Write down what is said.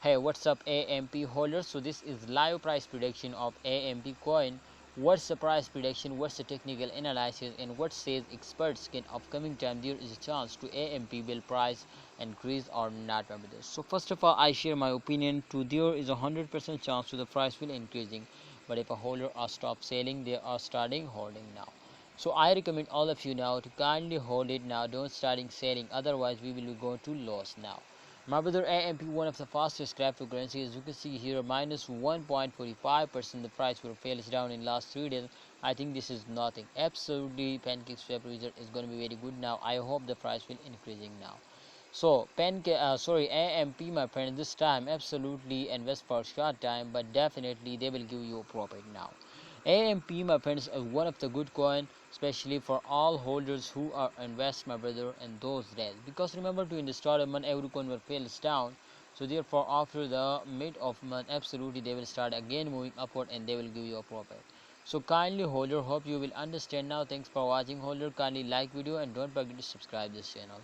Hey, what's up AMP holders? So this is live price prediction of AMP coin. What's the price prediction, what's the technical analysis, and what says experts can upcoming time there is a chance to AMP will price increase or not, my brothers. So first of all, I share my opinion to there is a 100% chance to the price will increasing, but if a holder are stop selling, they are starting holding now. So I recommend all of you now to kindly hold it now, don't starting selling, otherwise we will go to loss now. My brother AMP, one of the fastest cryptocurrencies, as you can see here, minus 1.45%. The price will fails down in last 3 days. I think this is nothing. Absolutely, pancake swap result is going to be very good now. I hope the price will increasing now. So AMP, my friend, this time absolutely invest for short time, but definitely they will give you a profit now. AMP, my friends, is one of the good coin, especially for all holders who are invest, my brother, in those days. Because remember, to in the start of month, every coin will fails down. So therefore, after the mid of month, absolutely they will start again moving upward, and they will give you a profit. So kindly holder, hope you will understand now. Thanks for watching, holder. Kindly like video and don't forget to subscribe this channel.